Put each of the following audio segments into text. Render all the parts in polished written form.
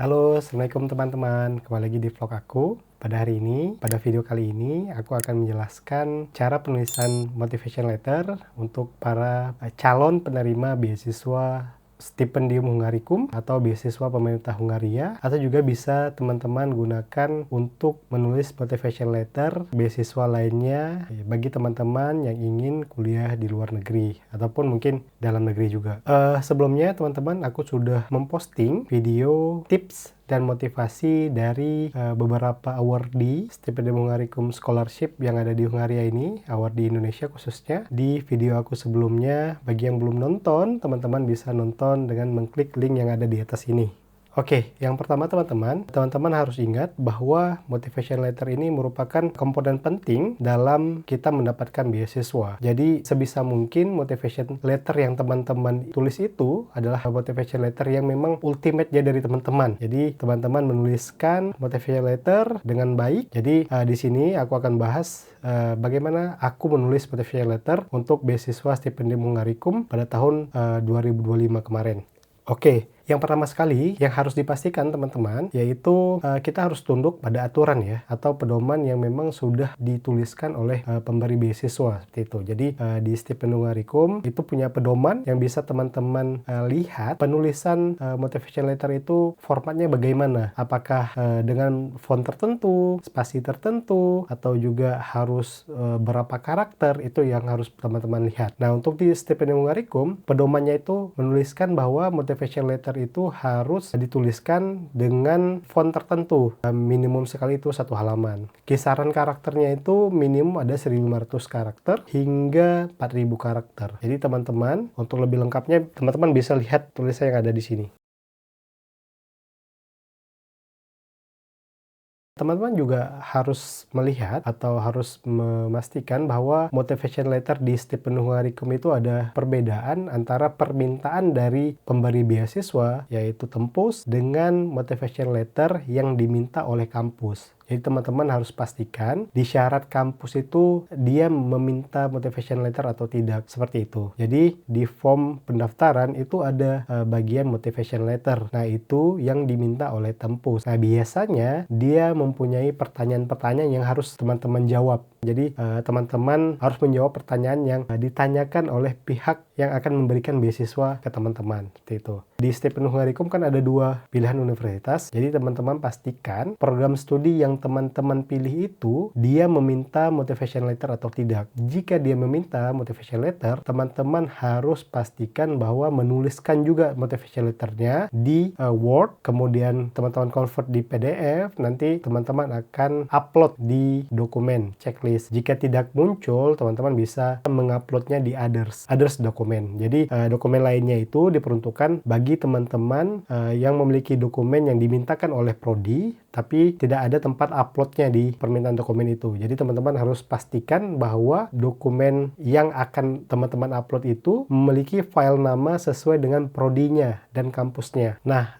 Halo, Assalamualaikum teman-teman. Kembali lagi di vlog aku. Pada video kali ini, aku akan menjelaskan cara penulisan motivation letter untuk para calon penerima beasiswa Stipendium Hungaricum atau beasiswa pemerintah Hungaria, atau juga bisa teman-teman gunakan untuk menulis motivation letter beasiswa lainnya bagi teman-teman yang ingin kuliah di luar negeri ataupun mungkin dalam negeri juga. Sebelumnya teman-teman, aku sudah memposting video tips dan motivasi dari beberapa awardee Stipendium Hungaricum Scholarship yang ada di Hungaria ini, awardee Indonesia khususnya, di video aku sebelumnya. Bagi yang belum nonton, teman-teman bisa nonton dengan mengklik link yang ada di atas ini. Oke, yang pertama teman-teman harus ingat bahwa motivation letter ini merupakan komponen penting dalam kita mendapatkan beasiswa. Jadi sebisa mungkin motivation letter yang teman-teman tulis itu adalah motivation letter yang memang ultimate ya dari teman-teman. Jadi teman-teman menuliskan motivation letter dengan baik. Jadi di sini aku akan bahas bagaimana aku menulis motivation letter untuk beasiswa Stipendium Hungaricum pada tahun 2025 kemarin. Oke, yang pertama sekali yang harus dipastikan teman-teman, yaitu kita harus tunduk pada aturan ya, atau pedoman yang memang sudah dituliskan oleh pemberi beasiswa seperti itu. Jadi di Stipendium Hungaricum itu punya pedoman yang bisa teman-teman lihat penulisan motivation letter itu formatnya bagaimana. Apakah dengan font tertentu, spasi tertentu, atau juga harus berapa karakter, itu yang harus teman-teman lihat. Nah, untuk di Stipendium Hungaricum, pedomannya itu menuliskan bahwa motivation letter itu harus dituliskan dengan font tertentu. Minimum sekali itu 1 halaman. Kisaran karakternya itu minimum ada 1.500 karakter hingga 4.000 karakter. Jadi teman-teman, untuk lebih lengkapnya, teman-teman bisa lihat tulisan yang ada di sini. Teman-teman juga harus melihat atau harus memastikan bahwa motivation letter di Stipendium Hungaricum itu ada perbedaan antara permintaan dari pemberi beasiswa, yaitu Tempus, dengan motivation letter yang diminta oleh kampus. Jadi teman-teman harus pastikan di syarat kampus itu dia meminta motivation letter atau tidak, seperti itu. Jadi di form pendaftaran itu ada bagian motivation letter. Nah, itu yang diminta oleh Tempus. Nah, biasanya dia mempunyai pertanyaan-pertanyaan yang harus teman-teman jawab. Jadi teman-teman harus menjawab pertanyaan yang ditanyakan oleh pihak yang akan memberikan beasiswa ke teman-teman, seperti itu. Di Stipendium Hungaricum kan ada 2 pilihan universitas. Jadi teman-teman pastikan program studi yang teman-teman pilih itu dia meminta motivation letter atau tidak. Jika dia meminta motivation letter, teman-teman harus pastikan bahwa menuliskan juga motivation letternya di Word, kemudian teman-teman convert di PDF, nanti teman-teman akan upload di dokumen checklist. Jika tidak muncul, teman-teman bisa menguploadnya di others dokumen. Jadi dokumen lainnya itu diperuntukkan bagi teman-teman yang memiliki dokumen yang dimintakan oleh prodi, tapi tidak ada tempat uploadnya di permintaan dokumen itu. Jadi teman-teman harus pastikan bahwa dokumen yang akan teman-teman upload itu memiliki file nama sesuai dengan prodinya dan kampusnya. Nah,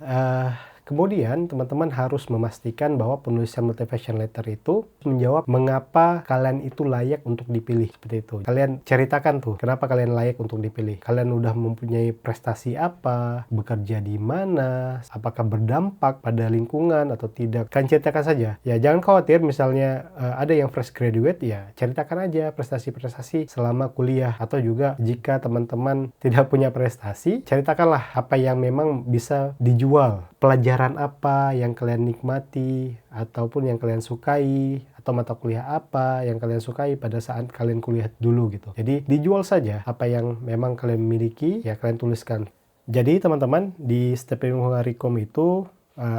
kemudian teman-teman harus memastikan bahwa penulisan motivation letter itu menjawab mengapa kalian itu layak untuk dipilih, seperti itu. Kalian ceritakan tuh kenapa kalian layak untuk dipilih. Kalian udah mempunyai prestasi apa, bekerja di mana, apakah berdampak pada lingkungan atau tidak. Kalian ceritakan saja. Ya, jangan khawatir misalnya ada yang fresh graduate, ya ceritakan aja prestasi-prestasi selama kuliah. Atau juga jika teman-teman tidak punya prestasi, ceritakanlah apa yang memang bisa dijual. Pelajaran apa yang kalian nikmati ataupun yang kalian sukai, atau mata kuliah apa yang kalian sukai pada saat kalian kuliah dulu gitu. Jadi dijual saja apa yang memang kalian miliki, ya kalian tuliskan. Jadi teman-teman, di Stipendium Hungaricum itu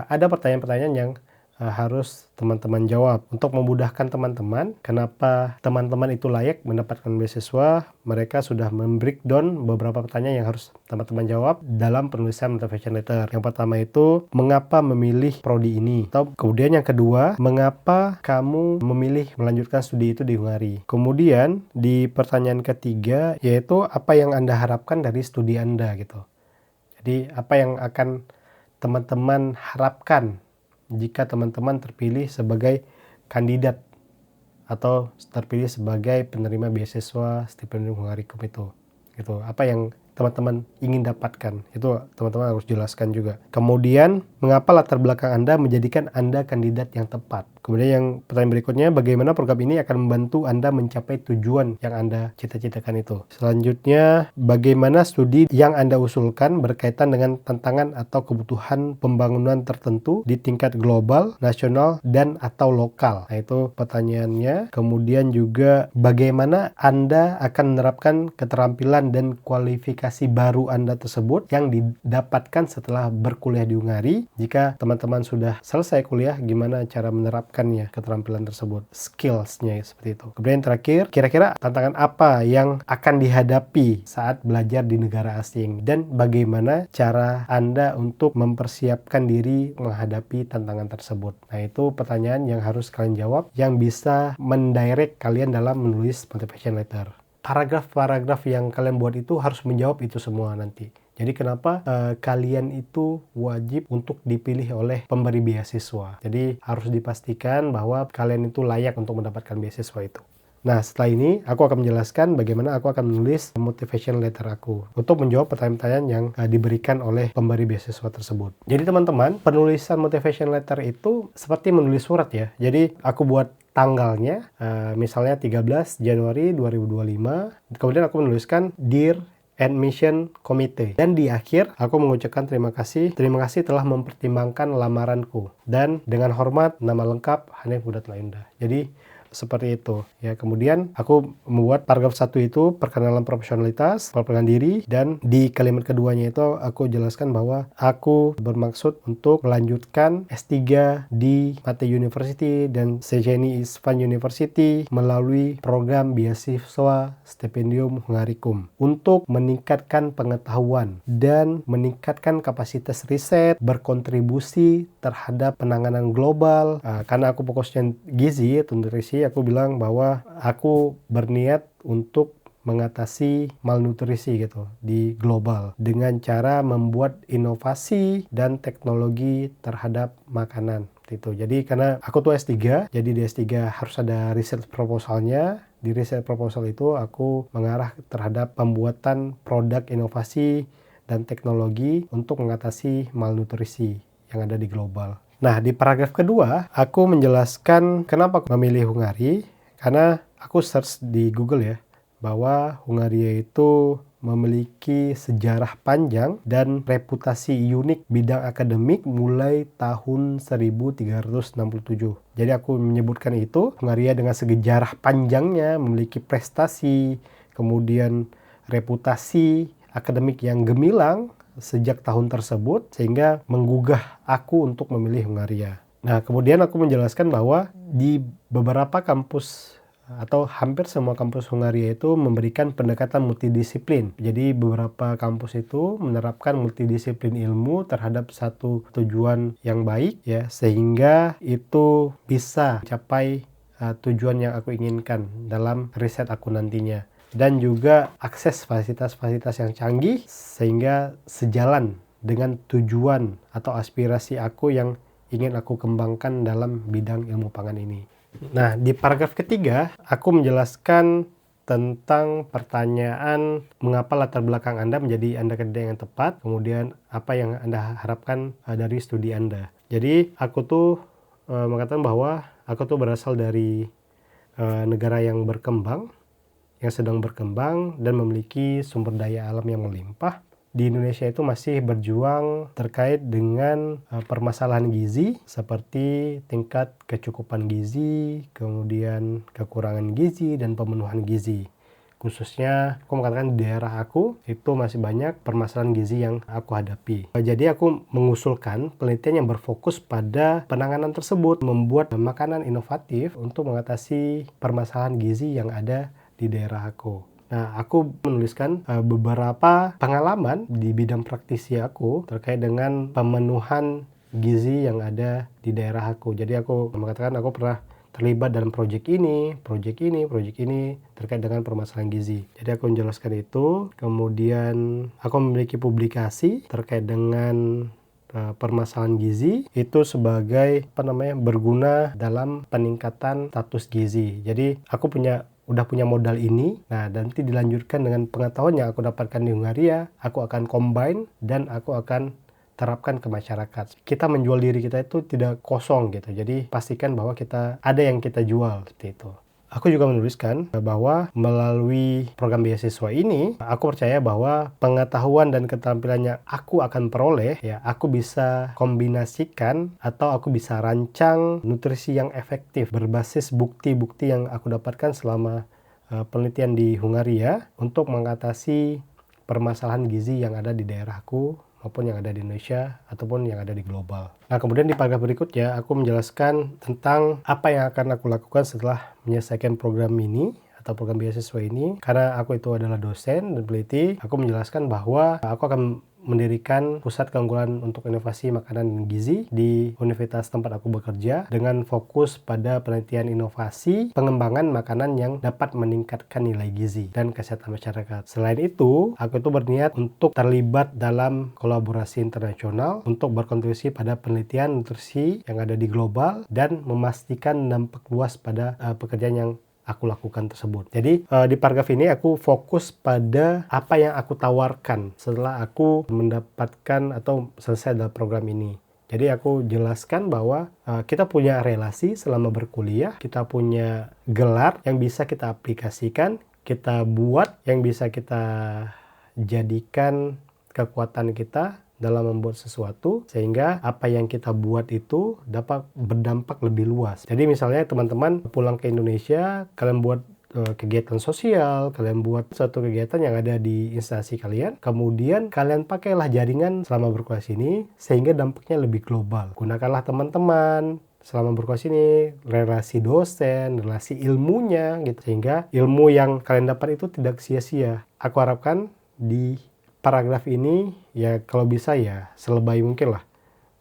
ada pertanyaan-pertanyaan yang harus teman-teman jawab. Untuk memudahkan teman-teman, kenapa teman-teman itu layak mendapatkan beasiswa, mereka sudah membreakdown beberapa pertanyaan yang harus teman-teman jawab dalam penulisan motivation letter. Yang pertama itu, mengapa memilih prodi ini? Atau kemudian yang kedua, mengapa kamu memilih melanjutkan studi itu di Hungari? Kemudian di pertanyaan ketiga, yaitu apa yang Anda harapkan dari studi Anda gitu. Jadi apa yang akan teman-teman harapkan jika teman-teman terpilih sebagai kandidat atau terpilih sebagai penerima beasiswa Stipendium Hungaricum itu, gitu. Apa yang teman-teman ingin dapatkan. Itu teman-teman harus jelaskan juga. Kemudian, mengapa latar belakang Anda menjadikan Anda kandidat yang tepat? Kemudian yang pertanyaan berikutnya, bagaimana program ini akan membantu Anda mencapai tujuan yang Anda cita-citakan itu? Selanjutnya, bagaimana studi yang Anda usulkan berkaitan dengan tantangan atau kebutuhan pembangunan tertentu di tingkat global, nasional, dan atau lokal? Nah, itu pertanyaannya. Kemudian juga, bagaimana Anda akan menerapkan keterampilan dan kualifikasi baru Anda tersebut yang didapatkan setelah berkuliah di Ungari? Jika teman-teman sudah selesai kuliah, gimana cara menerapkannya, keterampilan tersebut, skills-nya seperti itu. Kemudian yang terakhir, kira-kira tantangan apa yang akan dihadapi saat belajar di negara asing dan bagaimana cara Anda untuk mempersiapkan diri menghadapi tantangan tersebut. Nah, itu pertanyaan yang harus kalian jawab yang bisa mendirect kalian dalam menulis motivation letter. Paragraf-paragraf yang kalian buat itu harus menjawab itu semua nanti. Jadi kenapa kalian itu wajib untuk dipilih oleh pemberi beasiswa. Jadi harus dipastikan bahwa kalian itu layak untuk mendapatkan beasiswa itu. Nah, setelah ini aku akan menjelaskan bagaimana aku akan menulis motivation letter aku untuk menjawab pertanyaan-pertanyaan yang diberikan oleh pemberi beasiswa tersebut. Jadi teman-teman, penulisan motivation letter itu seperti menulis surat ya. Jadi aku buat tanggalnya, misalnya 13 Januari 2025. Kemudian aku menuliskan Dear Admission Committee. Dan di akhir, aku mengucapkan terima kasih. Terima kasih telah mempertimbangkan lamaranku. Dan dengan hormat, nama lengkap Hanif Budat Lainda. Jadi, seperti itu ya. Kemudian aku membuat paragraf 1 itu perkenalan profesionalitas, perkenalan diri, dan di kalimat keduanya itu aku jelaskan bahwa aku bermaksud untuk melanjutkan S3 di Mate University dan Széchenyi István University melalui program beasiswa Stipendium Hungarikum untuk meningkatkan pengetahuan dan meningkatkan kapasitas riset, berkontribusi terhadap penanganan global. Karena aku fokusnya gizi atau nutrisi, aku bilang bahwa aku berniat untuk mengatasi malnutrisi gitu di global dengan cara membuat inovasi dan teknologi terhadap makanan gitu. Jadi karena aku tuh S3, jadi di S3 harus ada riset proposalnya. Di riset proposal itu aku mengarah terhadap pembuatan produk inovasi dan teknologi untuk mengatasi malnutrisi yang ada di global. Nah, di paragraf kedua, aku menjelaskan kenapa aku memilih Hungari, karena aku search di Google ya, bahwa Hungaria itu memiliki sejarah panjang dan reputasi unik bidang akademik mulai tahun 1367. Jadi aku menyebutkan itu, Hungaria dengan sejarah panjangnya, memiliki prestasi, kemudian reputasi akademik yang gemilang sejak tahun tersebut, sehingga menggugah aku untuk memilih Hungaria. Nah, kemudian aku menjelaskan bahwa di beberapa kampus atau hampir semua kampus Hungaria itu memberikan pendekatan multidisiplin. Jadi beberapa kampus itu menerapkan multidisiplin ilmu terhadap satu tujuan yang baik ya, sehingga itu bisa capai tujuan yang aku inginkan dalam riset aku nantinya. Dan juga akses fasilitas-fasilitas yang canggih sehingga sejalan dengan tujuan atau aspirasi aku yang ingin aku kembangkan dalam bidang ilmu pangan ini. Nah, di paragraf ketiga, aku menjelaskan tentang pertanyaan mengapa latar belakang Anda menjadi Anda kandidat yang tepat, kemudian apa yang Anda harapkan dari studi Anda. Jadi, aku tuh mengatakan bahwa aku tuh berasal dari negara yang berkembang, yang sedang berkembang dan memiliki sumber daya alam yang melimpah. Di Indonesia itu masih berjuang terkait dengan permasalahan gizi seperti tingkat kecukupan gizi, kemudian kekurangan gizi dan pemenuhan gizi. Khususnya aku mengatakan di daerah aku itu masih banyak permasalahan gizi yang aku hadapi. Jadi aku mengusulkan penelitian yang berfokus pada penanganan tersebut, membuat makanan inovatif untuk mengatasi permasalahan gizi yang ada di daerah aku. Nah, aku menuliskan beberapa pengalaman di bidang praktisi aku terkait dengan pemenuhan gizi yang ada di daerah aku. Jadi aku mengatakan aku pernah terlibat dalam proyek ini terkait dengan permasalahan gizi. Jadi aku menjelaskan itu, kemudian aku memiliki publikasi terkait dengan permasalahan gizi itu sebagai berguna dalam peningkatan status gizi. Jadi aku punya udah punya modal ini, nah nanti dilanjutkan dengan pengetahuan yang aku dapatkan di Hungaria, aku akan combine dan aku akan terapkan ke masyarakat. Kita menjual diri kita itu tidak kosong gitu, jadi pastikan bahwa kita ada yang kita jual seperti itu. Aku juga menuliskan bahwa melalui program beasiswa ini, aku percaya bahwa pengetahuan dan keterampilan yang aku akan peroleh, ya aku bisa kombinasikan atau aku bisa rancang nutrisi yang efektif berbasis bukti-bukti yang aku dapatkan selama penelitian di Hungaria untuk mengatasi permasalahan gizi yang ada di daerahku maupun yang ada di Indonesia ataupun yang ada di global. Nah, kemudian di paragraf berikutnya aku menjelaskan tentang apa yang akan aku lakukan setelah menyelesaikan program ini atau program beasiswa ini. Karena aku itu adalah dosen dan peneliti, aku menjelaskan bahwa aku akan mendirikan pusat keunggulan untuk inovasi makanan dan gizi di universitas tempat aku bekerja dengan fokus pada penelitian inovasi pengembangan makanan yang dapat meningkatkan nilai gizi dan kesehatan masyarakat. Selain itu, aku itu berniat untuk terlibat dalam kolaborasi internasional untuk berkontribusi pada penelitian nutrisi yang ada di global dan memastikan dampak luas pada pekerjaan yang aku lakukan tersebut. Jadi di paragraf ini aku fokus pada apa yang aku tawarkan setelah aku mendapatkan atau selesai dalam program ini. Jadi aku jelaskan bahwa kita punya relasi selama berkuliah, kita punya gelar yang bisa kita aplikasikan, kita buat yang bisa kita jadikan kekuatan kita dalam membuat sesuatu, sehingga apa yang kita buat itu dapat berdampak lebih luas. Jadi misalnya teman-teman pulang ke Indonesia, kalian buat kegiatan sosial, kalian buat suatu kegiatan yang ada di instansi kalian, kemudian kalian pakailah jaringan selama berkuliah sini, sehingga dampaknya lebih global. Gunakanlah teman-teman selama berkuliah sini, relasi dosen, relasi ilmunya, gitu, sehingga ilmu yang kalian dapat itu tidak sia-sia. Aku harapkan di paragraf ini ya kalau bisa ya selebay mungkin lah,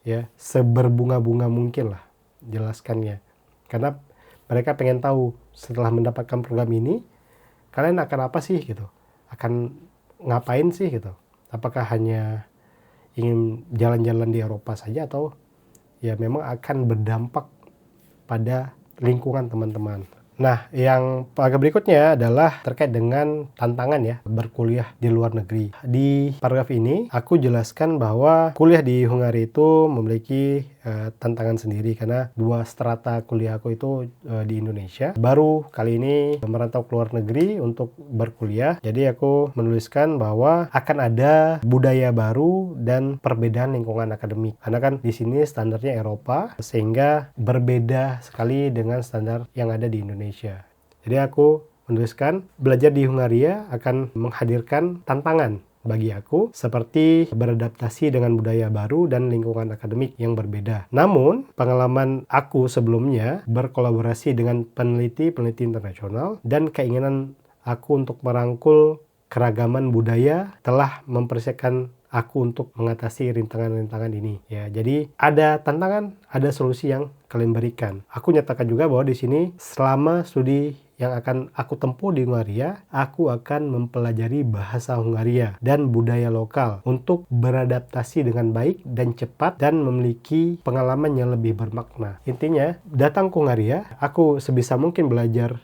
ya seberbunga-bunga mungkin lah jelaskannya, karena mereka pengen tahu setelah mendapatkan program ini kalian akan apa sih gitu, akan ngapain sih gitu, apakah hanya ingin jalan-jalan di Eropa saja atau ya memang akan berdampak pada lingkungan teman-teman. Nah, yang paragraf berikutnya adalah terkait dengan tantangan ya berkuliah di luar negeri. Di paragraf ini aku jelaskan bahwa kuliah di Hungaria itu memiliki tantangan sendiri karena dua strata kuliah aku itu di Indonesia. Baru kali ini merantau ke luar negeri untuk berkuliah. Jadi aku menuliskan bahwa akan ada budaya baru dan perbedaan lingkungan akademik. Karena kan di sini standarnya Eropa sehingga berbeda sekali dengan standar yang ada di Indonesia. Jadi aku menuliskan belajar di Hungaria akan menghadirkan tantangan bagi aku seperti beradaptasi dengan budaya baru dan lingkungan akademik yang berbeda. Namun, pengalaman aku sebelumnya berkolaborasi dengan peneliti-peneliti internasional dan keinginan aku untuk merangkul keragaman budaya telah mempersiapkan aku untuk mengatasi rintangan-rintangan ini. Ya, jadi ada tantangan, ada solusi yang kalian berikan. Aku nyatakan juga bahwa di sini selama studi yang akan aku tempuh di Hungaria, aku akan mempelajari bahasa Hungaria dan budaya lokal untuk beradaptasi dengan baik dan cepat dan memiliki pengalaman yang lebih bermakna. Intinya, datang ke Hungaria, aku sebisa mungkin belajar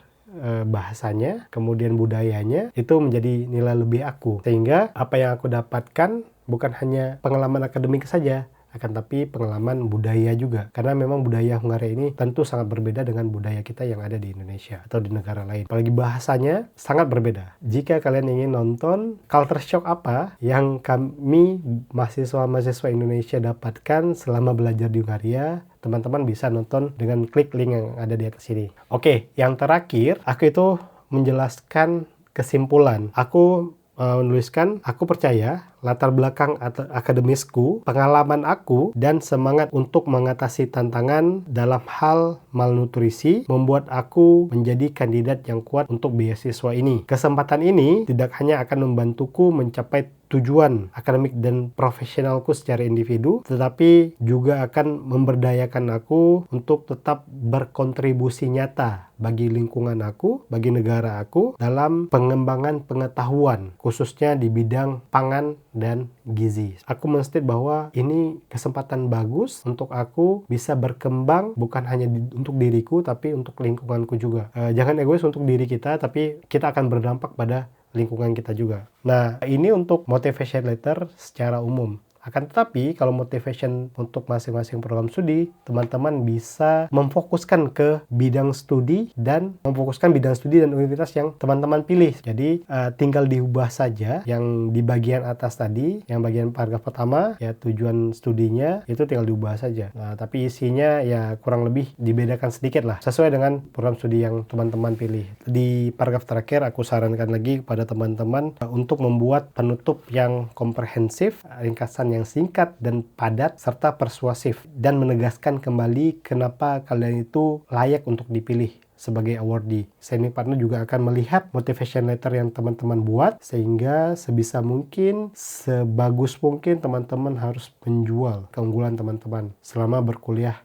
bahasanya, kemudian budayanya, itu menjadi nilai lebih aku. Sehingga apa yang aku dapatkan bukan hanya pengalaman akademik saja, akan tapi pengalaman budaya juga. Karena memang budaya Hungaria ini tentu sangat berbeda dengan budaya kita yang ada di Indonesia atau di negara lain. Apalagi bahasanya sangat berbeda. Jika kalian ingin nonton culture shock apa yang kami mahasiswa-mahasiswa Indonesia dapatkan selama belajar di Hungaria, teman-teman bisa nonton dengan klik link yang ada di atas sini. Oke, yang terakhir, aku itu menjelaskan kesimpulan. Aku menuliskan, aku percaya latar belakang akademisku, pengalaman aku, dan semangat untuk mengatasi tantangan dalam hal malnutrisi membuat aku menjadi kandidat yang kuat untuk beasiswa ini. Kesempatan ini tidak hanya akan membantuku mencapai tujuan akademik dan profesionalku secara individu, tetapi juga akan memberdayakan aku untuk tetap berkontribusi nyata bagi lingkungan aku, bagi negara aku, dalam pengembangan pengetahuan, khususnya di bidang pangan dan gizi. Aku menstate bahwa ini kesempatan bagus untuk aku bisa berkembang bukan hanya untuk diriku tapi untuk lingkunganku juga. Jangan egois untuk diri kita, tapi kita akan berdampak pada lingkungan kita juga. Nah, ini untuk motivation letter secara umum. Akan tetapi, kalau motivation untuk masing-masing program studi, teman-teman bisa memfokuskan ke bidang studi dan universitas yang teman-teman pilih. Jadi, tinggal diubah saja yang di bagian atas tadi, yang bagian paragraf pertama, ya tujuan studinya, itu tinggal diubah saja. Nah, tapi isinya ya kurang lebih dibedakan sedikit lah, sesuai dengan program studi yang teman-teman pilih. Di paragraf terakhir, aku sarankan lagi kepada teman-teman untuk membuat penutup yang komprehensif, ringkasan yang singkat dan padat serta persuasif, dan menegaskan kembali kenapa kalian itu layak untuk dipilih sebagai awardee. Signing partner juga akan melihat motivation letter yang teman-teman buat, sehingga sebisa mungkin, sebagus mungkin teman-teman harus menjual keunggulan teman-teman selama berkuliah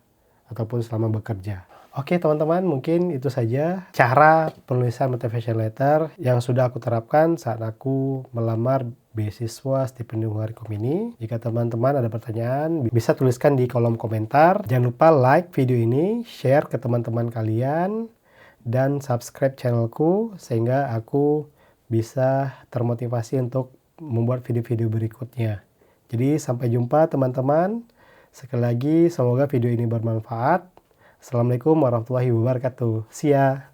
ataupun selama bekerja. Oke teman-teman, mungkin itu saja cara penulisan motivation letter yang sudah aku terapkan saat aku melamar beasiswa stipendium Harikom ini. Jika teman-teman ada pertanyaan, bisa tuliskan di kolom komentar. Jangan lupa like video ini, share ke teman-teman kalian, dan subscribe channelku sehingga aku bisa termotivasi untuk membuat video-video berikutnya. Jadi sampai jumpa teman-teman. Sekali lagi semoga video ini bermanfaat. Assalamualaikum warahmatullahi wabarakatuh. See ya.